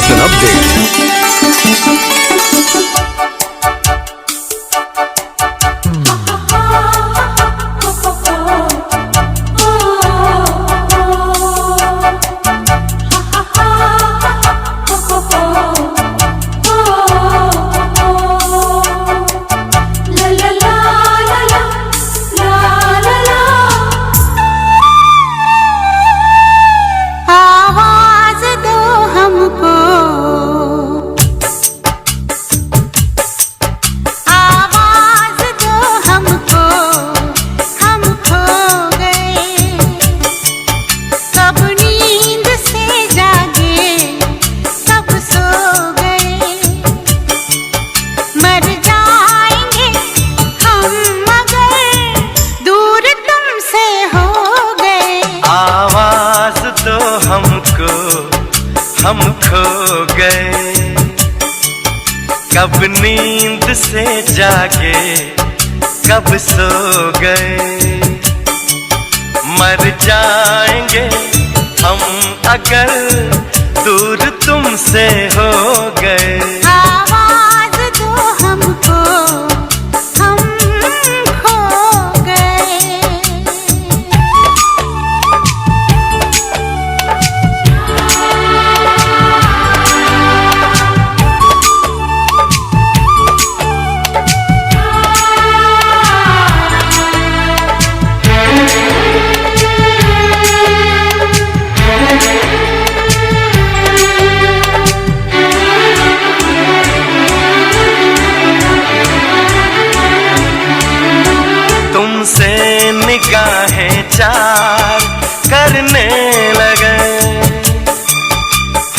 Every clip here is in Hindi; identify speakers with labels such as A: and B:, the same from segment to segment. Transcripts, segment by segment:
A: Fashion Update.
B: हम खो गए, कब नींद से जागे, कब सो गए। मर जाएंगे हम अगर दूर तुमसे हो गए।
C: आवाज दो हमको, हम खो गए।
B: तुमसे निगाहें चार करने लगे,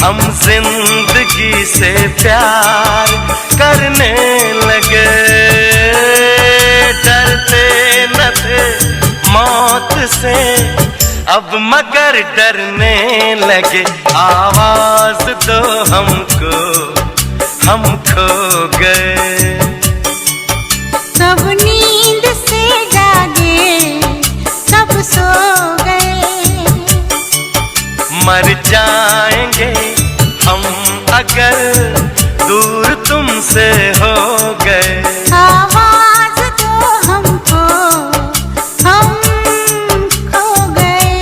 B: हम जिंदगी से प्यार करने लगे। डरते न थे मौत से, अब मगर डरने लगे। आवाज दो हमको, हम खो गए।
C: कब नींद से जागे, कब सो गए।
B: मर जाएंगे हम अगर दूर तुमसे हो गए।
C: आवाज दो हमको, हम खो गए।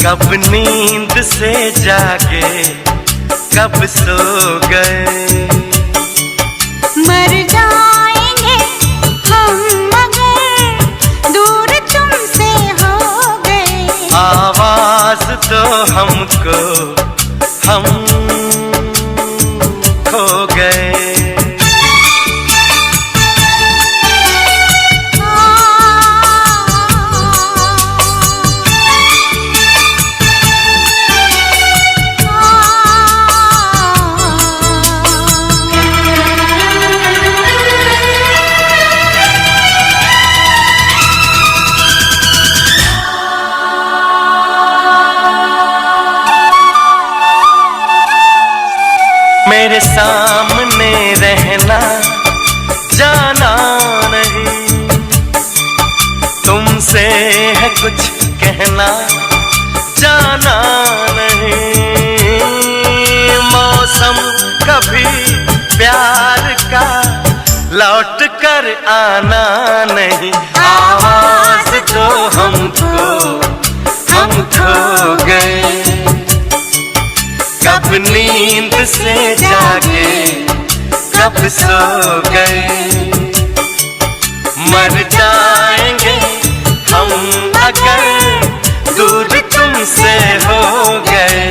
B: कब नींद से जागे, कब सो गए।
C: मर जाएंगे हम मगर दूर तुमसे हो गए।
B: आवाज दो हमको, हम खो गए। मेरे सामने रहना, जाना नहीं। तुमसे है कुछ कहना, जाना नहीं। मौसम कभी प्यार का लौट कर आना नहीं। आवाज दो हमको, हम खो गए। कब नींद से जागे कब सो गए। मर जाएंगे हम अगर दूर तुमसे हो गए।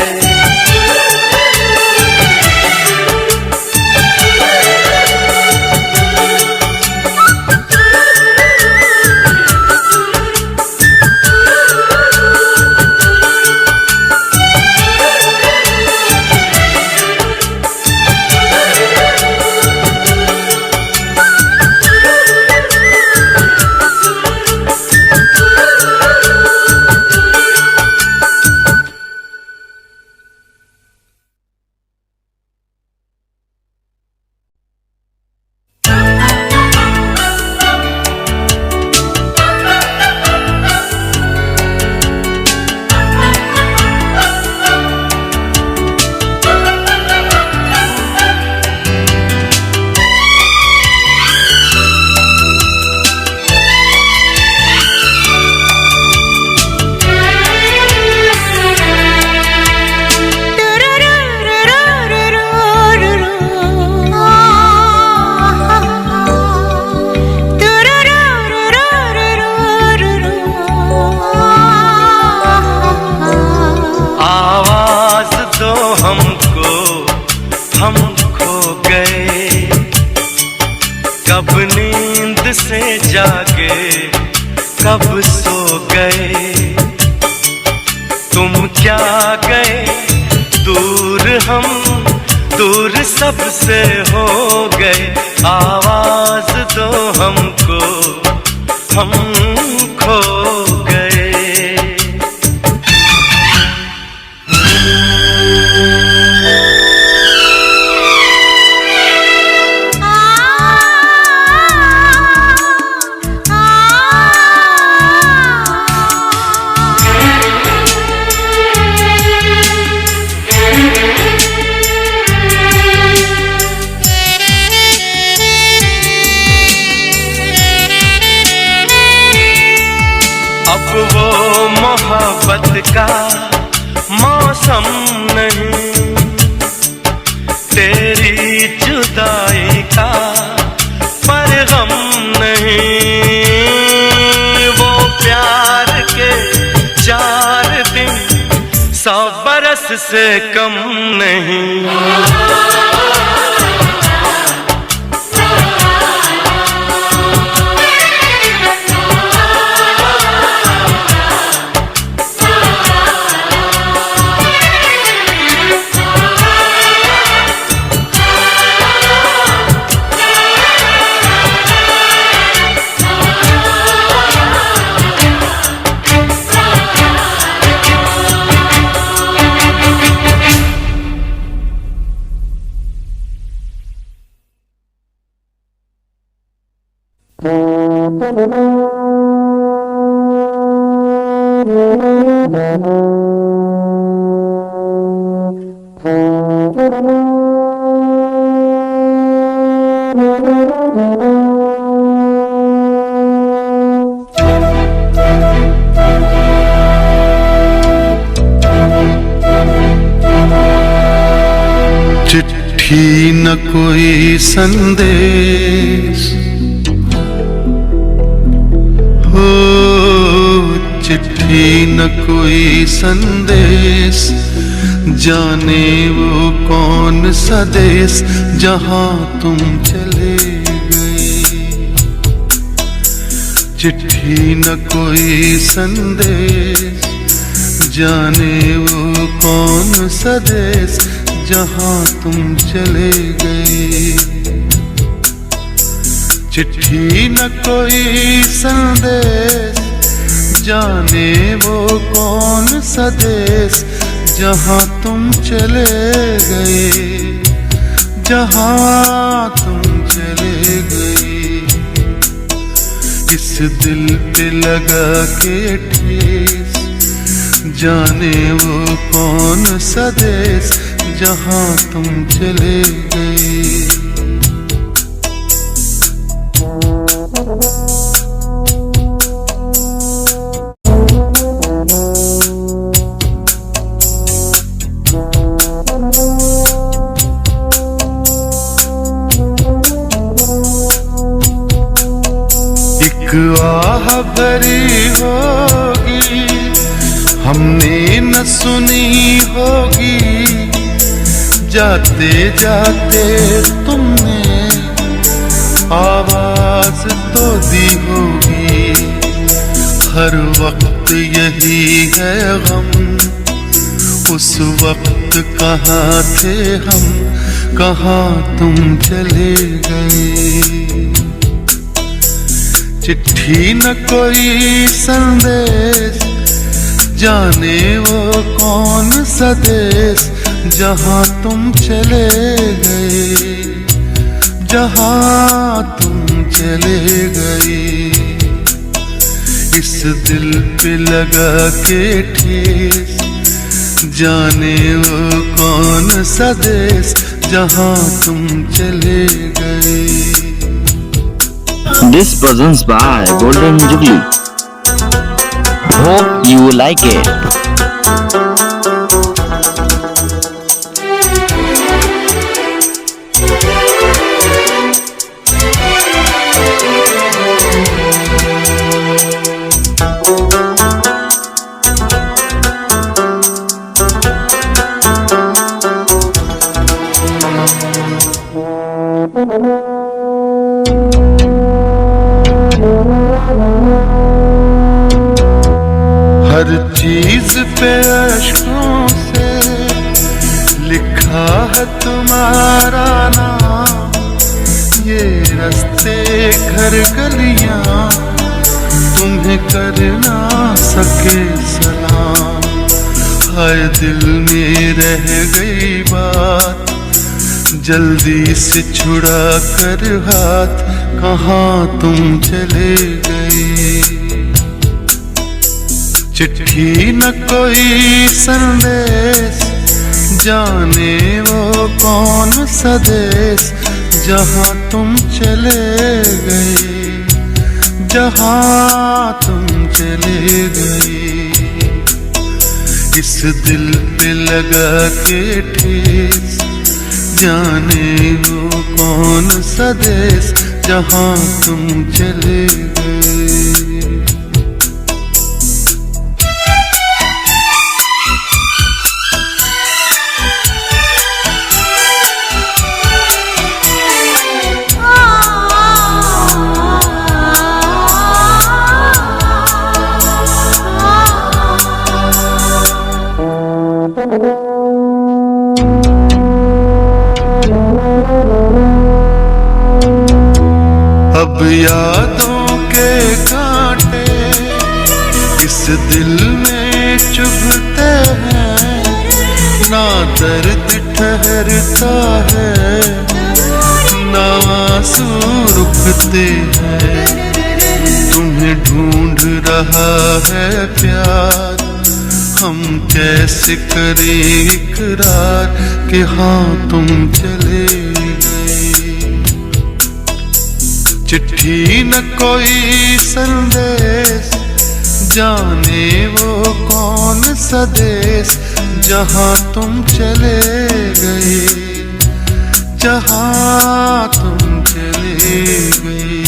B: कब नींद से जागे कब सो गए। तुम क्या गए दूर, हम दूर सबसे हो गए। आवाज दो हमको, हम खो गए। अब वो मोहब्बत का मौसम नहीं, तेरी जुदाई का परगम नहीं। वो प्यार के 4 दिन 100 बरस से कम नहीं।
A: चिट्ठी न कोई संदेश हो, चिट्ठी न कोई संदेश, जाने वो कौन सा देश जहां तुम चले गए। चिट्ठी न कोई संदेश, जाने वो कौन सा देश जहां तुम चले गए। चिट्ठी न कोई संदेश, जाने वो कौन सा देश जहां तुम चले गए, जहां तुम चले गए। इस दिल पे लगा के ठेस, जाने वो कौन सा देश जहां तुम चले गए। राह भरी होगी, हमने न सुनी होगी, जाते जाते तुमने आवाज तो दी होगी। हर वक्त यही है गम, उस वक्त कहाँ थे हम, कहाँ तुम चले गए। चिट्ठी न कोई संदेश, जाने वो कौन सा देश, जहाँ तुम चले गए, जहाँ तुम चले गए। इस दिल पे लगा के ठेस, जाने वो कौन सा देश, जहाँ तुम चले गए।
D: This presents by Golden Jubilee. Hope you like it.
A: हर चीज पे अश्कों से लिखा है तुम्हारा नाम, ये रास्ते घर गलियां तुम्हें कर ना सके सलाम। हाय दिल में रह गई बात, जल्दी से छुड़ा कर हाथ, कहाँ तुम चले गए। चिट्ठी न कोई संदेश, जाने वो कौन सा देश, जहाँ तुम चले गए, जहाँ तुम चले गए। इस दिल पे लगा के ठेस, जाने वो कौन सा देश, जहाँ तुम चले गए। अब यादों के कांटे इस दिल में चुभते हैं, ना दर्द ठहरता है, ना आंसू रुकते हैं। तुम्हें ढूंढ रहा है प्यार, हम कैसे करें इकरार कि हाँ तुम चले गए। चिट्ठी न कोई संदेश, जाने वो कौन सा देश, जहाँ तुम चले गए, जहाँ तुम चले गए।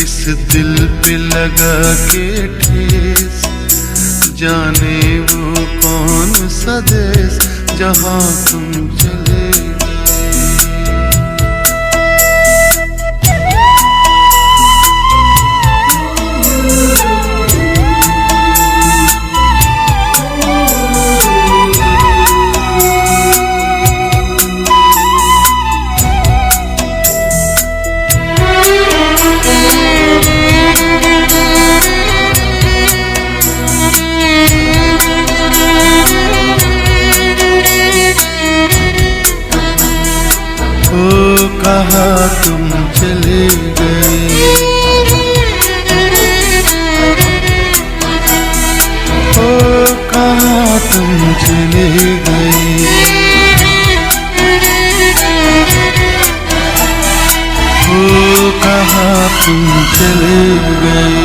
A: इस दिल पे लगा के ठेस, जाने वो कौन सा देश, जहाँ तुम चले गए। कहाँ तुम चले गए, ओ कहाँ तुम चले गए, ओ कहाँ तुम चले गए।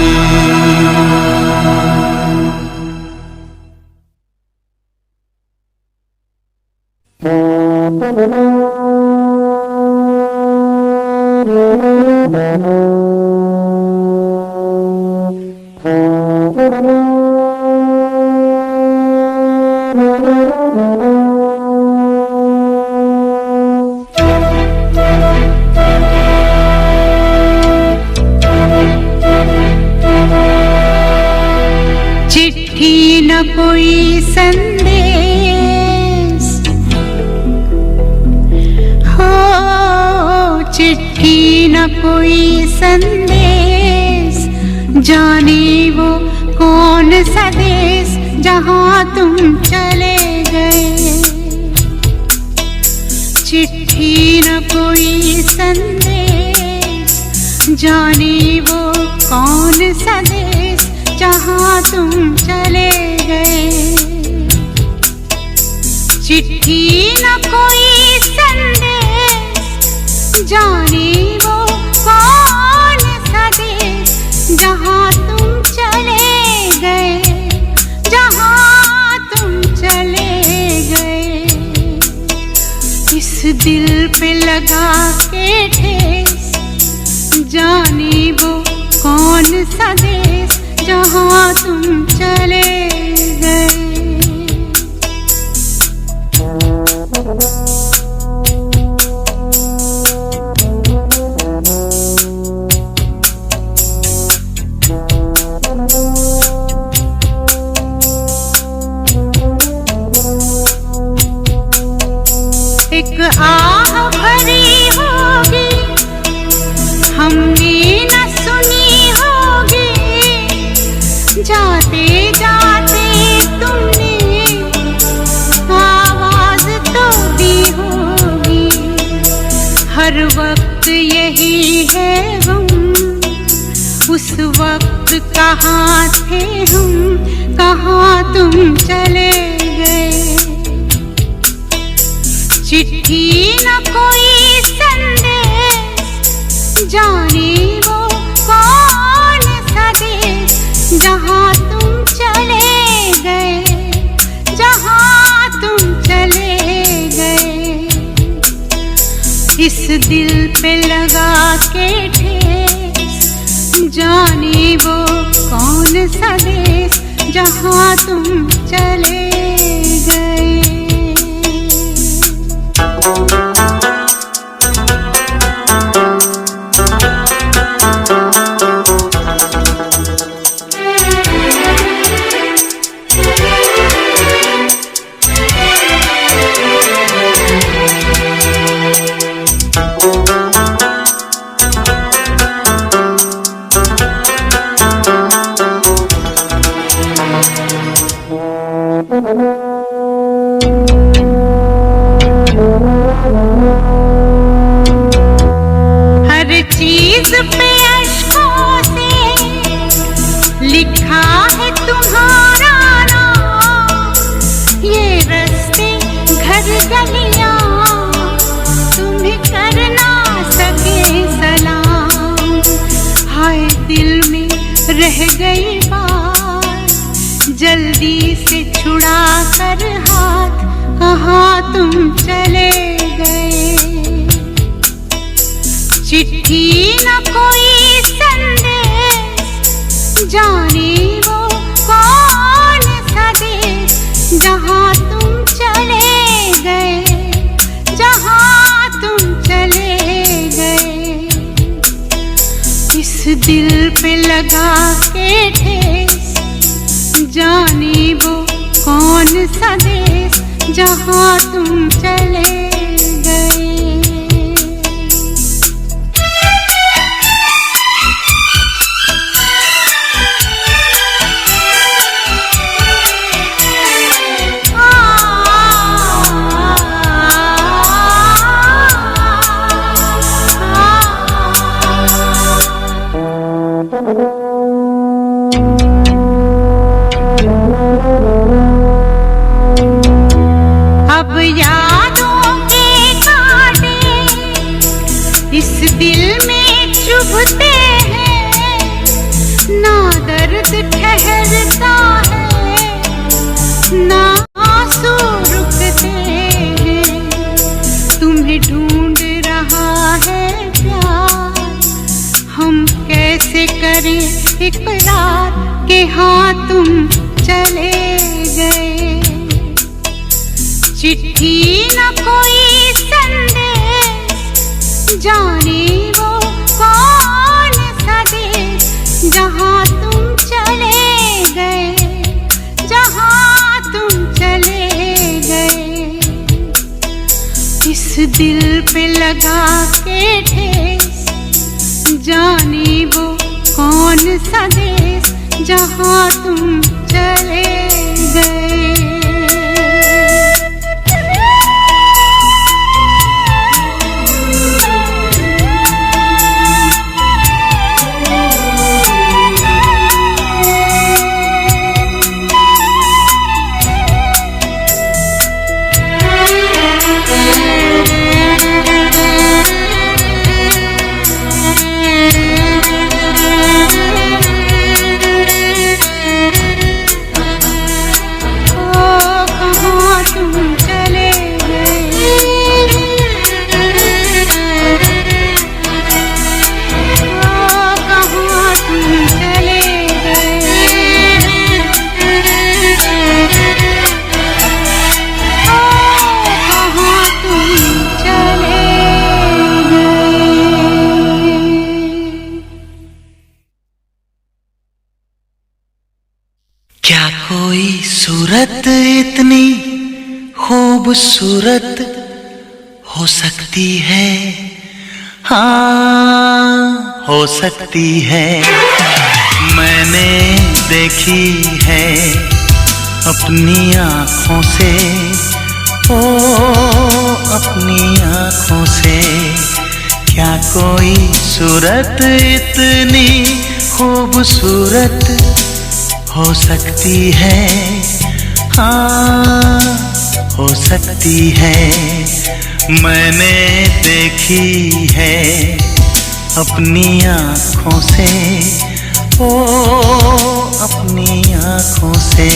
C: चिट्ठी न कोई संदेश, जाने वो कौन सा देश जहाँ तुम चले गए। चिट्ठी न कोई संदेश, जाने वो कौन सा देश जहाँ तुम चले गए। चिट्ठी न कोई संदेश, जाने वो कौन सा देश जहाँ तुम चले गए, जहाँ तुम चले गए। इस दिल पे लगा के ठेस, जाने वो कौन सा देश जहाँ तुम चले गए। एक आह भरी होगी, हमने न सुनी होगी, जाते जाते तुमने आवाज तो दी होगी। हर वक्त यही है गम, उस वक्त कहाँ थे हम, कहाँ तुम चले गए। चिट्ठी न कोई संदेश, जाने वो कौन सा देश जहाँ तुम चले गए, जहाँ तुम चले गए। इस दिल पे लगा के ठेस, जाने वो कौन सा देश जहाँ तुम चले गए। हर चीज पे अश्कों से लिखा है तुम्हारा नाम, ये रास्ते घर गलियां तुम्हें कर ना सके सलाम। हाय दिल में रह गई बात, जल्दी से छुड़ा कर हाथ, कहाँ तुम चले गए। चिट्ठी न कोई संदेश, जाने वो कौन सा देश जहाँ तुम चले गए, जहाँ तुम चले गए। इस दिल पे लगा के ठेस, जाने वो कौन सा देश जहाँ तुम चले गए। अब यादों के कांटे इस दिल में चुभते हैं, ना दर्द ठहरता है, ना आंसू रुकते हैं। तुम्हें ढूंढ रहा है प्यार, हम कैसे करें इकरार कि हाँ तुम चले गए। चिट्ठी न कोई संदेश, जाने वो कौन सा देश जहाँ तुम चले गए, जहाँ तुम चले गए। इस दिल पे लगा के ठेस, सा देश जहाँ तुम चले गए।
B: क्या कोई सूरत इतनी खूबसूरत हो सकती है? हाँ, हो सकती है। मैंने देखी है अपनी आँखों से, ओ अपनी आँखों से। क्या कोई सूरत इतनी खूबसूरत हो सकती है? हाँ, हो सकती है। मैंने देखी है अपनी आँखों से, ओ अपनी आँखों से।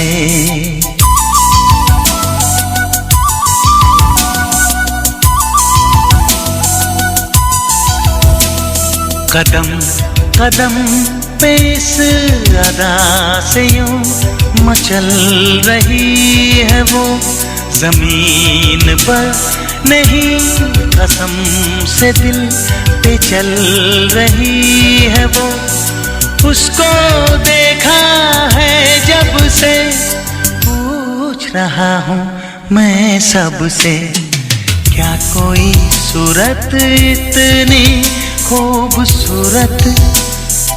B: कदम कदम पे इस अदा से यूं मचल रही है वो, जमीन पर नहीं कसम से दिल पे चल रही है वो। उसको देखा है जब से, पूछ रहा हूँ मैं सबसे। क्या कोई सूरत इतनी खूबसूरत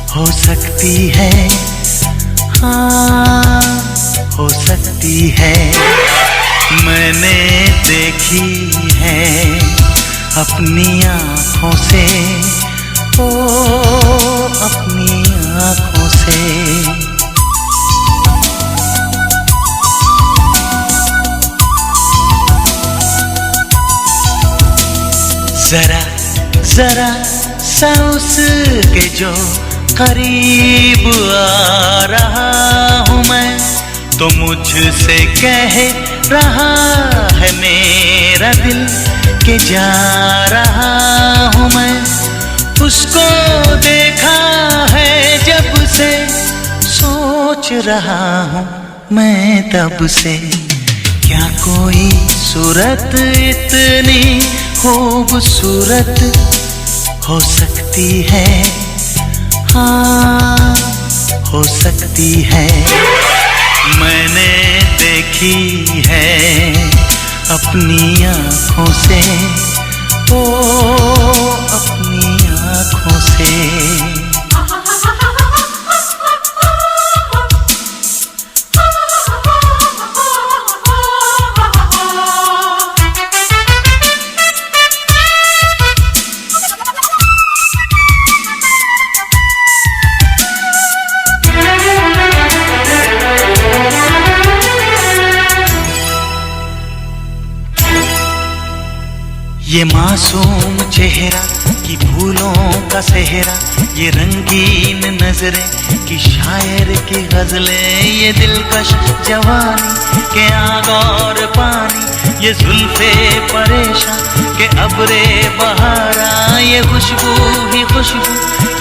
B: हो सकती है? हाँ, हो सकती है। मैंने देखी है अपनी आँखों से, ओ अपनी आँखों से। जरा जरा सा उसके जो करीब आ रहा हूँ मैं, तो मुझसे कह रहा है मेरा दिल कि जा रहा हूँ मैं। उसको देखा है जब से, सोच रहा हूँ मैं तब से। क्या कोई सूरत इतनी खूबसूरत हो सकती है? हाँ, हो सकती है। मैंने देखी है अपनी आँखों से, ओ अपनी आँखों से। ये मासूम चेहरा कि भूलों का सेहरा, ये रंगीन नजरें कि शायर की गजलें, ये दिलकश जवानी के आग और पानी, ये जुल्फे परेशान के अबरे बहारा, ये खुशबू ही खुशबू,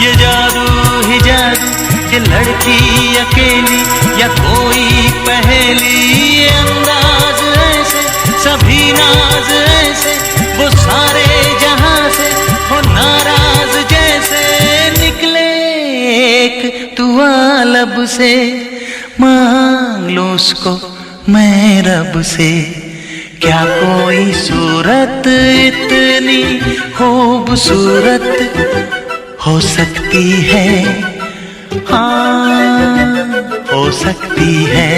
B: ये जादू ही जादू, ये लड़की अकेली या कोई पहेली, ये अंदाज ऐसे सभी नाज ऐसे, वो सारे जहां से हो नाराज जैसे, निकले एक दुआ लब से, मांग लो उसको मैं रब से। क्या कोई सूरत इतनी खूबसूरत हो सकती है? हाँ हो सकती है।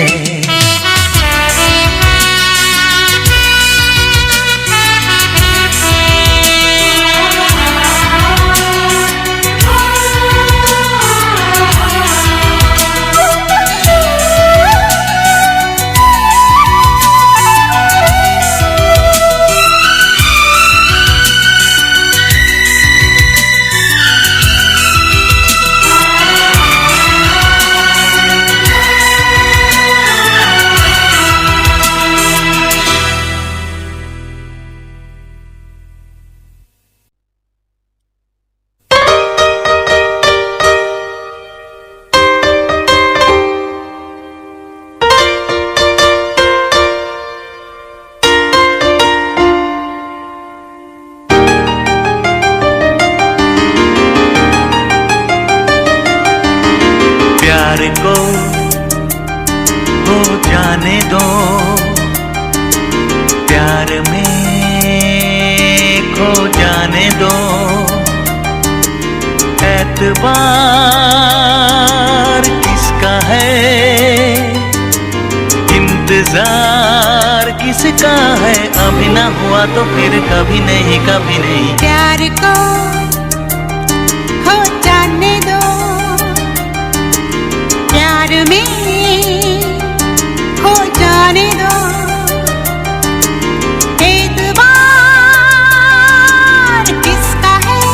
B: प्यार को हो जाने दो, प्यार में खो जाने दो, एतबार किसका है, इंतजार किसका है, अभी ना हुआ तो फिर कभी नहीं, कभी नहीं।
C: प्यार को हो जाने दो, प्यार में हो जाने दो, एतबार किसका है,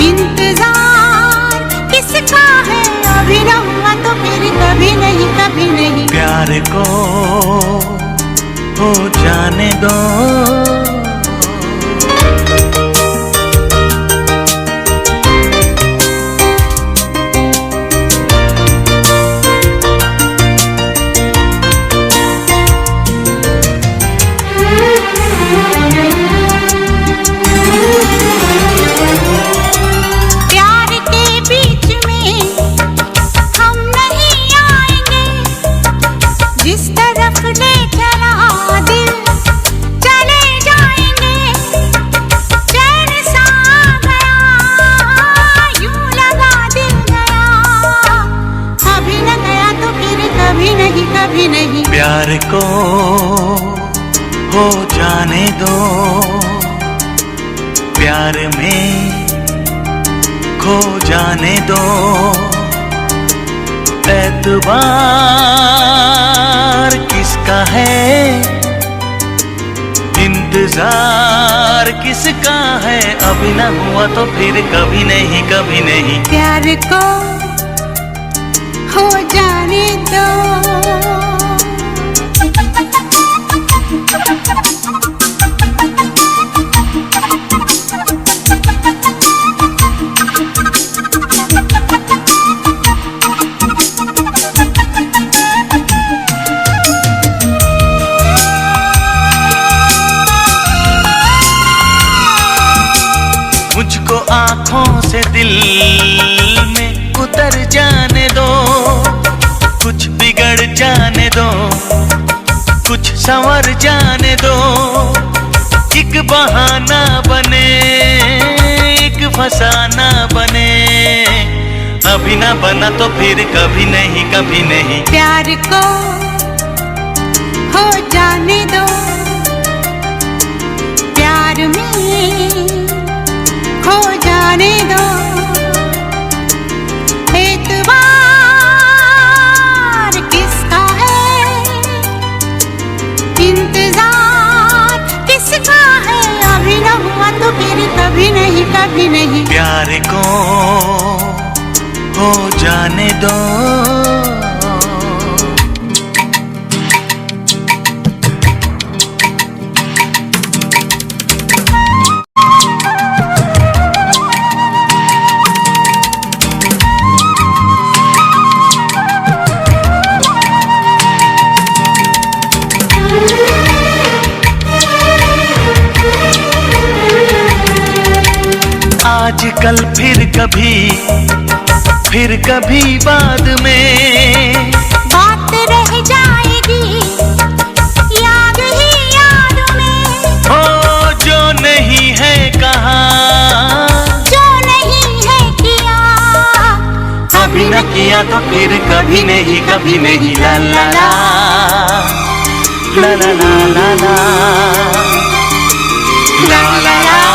C: इंतजार किसका है, अभी न हुआ तो फिर कभी नहीं, कभी नहीं।
B: प्यार को हो जाने दो। प्यार को हो जाने दो, प्यार में खो जाने दो, एतबार किसका है, इंतजार किसका है, अभी न हुआ तो फिर कभी नहीं, कभी नहीं।
C: प्यार को हो जाने दो।
B: मुझको आँखों से दिल में उतर जाने दो, कुछ बिगड़ जाने दो, कुछ संवर जाने दो, एक बहाना बने, एक फसाना बने, अभी ना बना तो फिर कभी नहीं, कभी नहीं।
C: प्यार को हो जाने दो, प्यार में खो जाने दो, एतबार किसका है, इंतजार किसका है, अभी न हुआ तो फिर कभी नहीं, कभी नहीं।
B: प्यार को हो जाने दो। आजकल फिर कभी बाद में
C: बात रह जाएगी याद ही याद में,
B: हो जो नहीं है कहा,
C: जो नहीं है किया,
B: किया तो फिर कभी नहीं, कभी नहीं। ला ला ला ला ला ला ला ला ला ला ला।